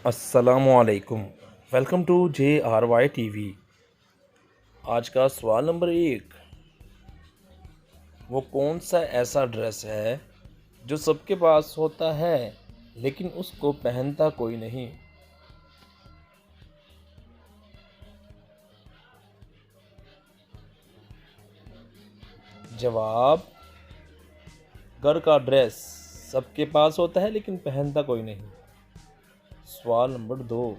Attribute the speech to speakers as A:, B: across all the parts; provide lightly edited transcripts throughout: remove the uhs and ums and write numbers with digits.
A: अस्सलामुअलैकुम। Welcome to JRY TV। आज का सवाल नंबर 1, वो कौन सा ऐसा ड्रेस है जो सबके पास होता है लेकिन उसको पहनता कोई नहीं? जवाब, घर का ड्रेस सबके पास होता है लेकिन पहनता कोई नहीं। सवाल नंबर 2,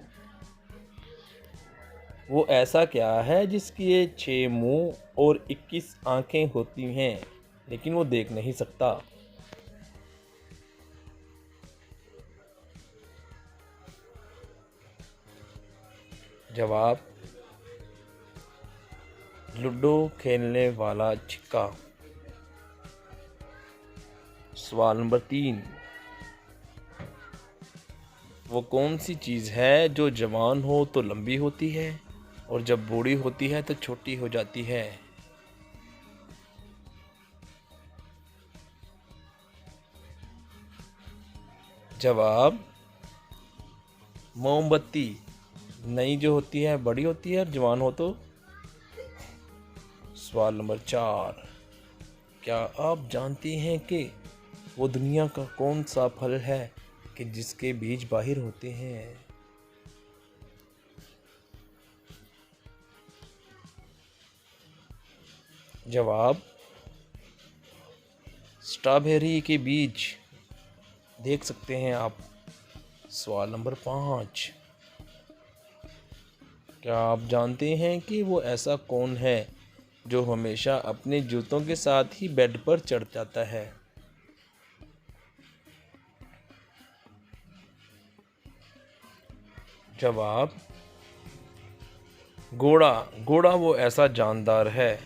A: वो ऐसा क्या है जिसकी 6 मुंह और 21 आंखें होती हैं लेकिन वो देख नहीं सकता? जवाब, लूडो खेलने वाला छिक्का। सवाल नंबर 3, वो कौन सी चीज़ है जो जवान हो तो लंबी होती है और जब बूढ़ी होती है तो छोटी हो जाती है? जवाब, मोमबत्ती। नई जो होती है बड़ी होती है और जवान हो तो। सवाल नंबर 4, क्या आप जानती हैं कि वो दुनिया का कौन सा फल है कि जिसके बीज बाहर होते हैं? जवाब, स्ट्रॉबेरी के बीज। देख सकते हैं आप। सवाल नंबर 5, क्या आप जानते हैं कि वो ऐसा कौन है जो हमेशा अपने जूतों के साथ ही बेड पर चढ़ जाता है? जवाब, घोड़ा। घोड़ा वो ऐसा जानदार है।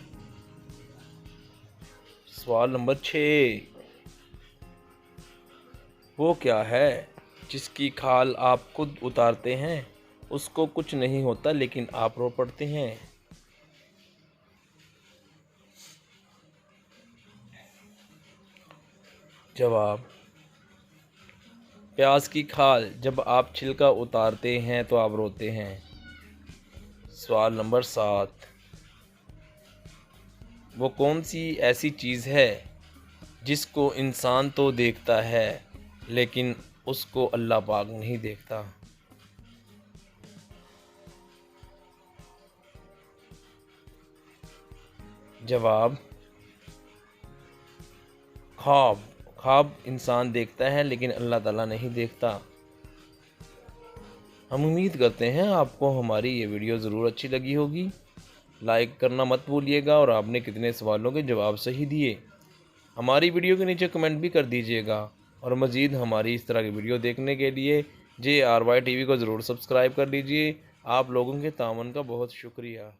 A: सवाल नंबर 6, वो क्या है जिसकी खाल आप खुद उतारते हैं, उसको कुछ नहीं होता लेकिन आप रो पड़ते हैं? जवाब, प्याज की खाल। जब आप छिलका उतारते हैं तो आप रोते हैं। सवाल नंबर 7, वो कौन सी ऐसी चीज़ है जिसको इंसान तो देखता है लेकिन उसको अल्लाह पाक नहीं देखता? जवाब, ख्वाब। ख्वाब इंसान देखता है लेकिन अल्लाह ताला नहीं देखता। हम उम्मीद करते हैं आपको हमारी ये वीडियो ज़रूर अच्छी लगी होगी। लाइक करना मत भूलिएगा और आपने कितने सवालों के जवाब सही दिए। हमारी वीडियो के नीचे कमेंट भी कर दीजिएगा और मज़ीद हमारी इस तरह की वीडियो देखने के लिए JRY TV को ज़रूर सब्सक्राइब कर लीजिए। आप लोगों के तावन का बहुत शुक्रिया।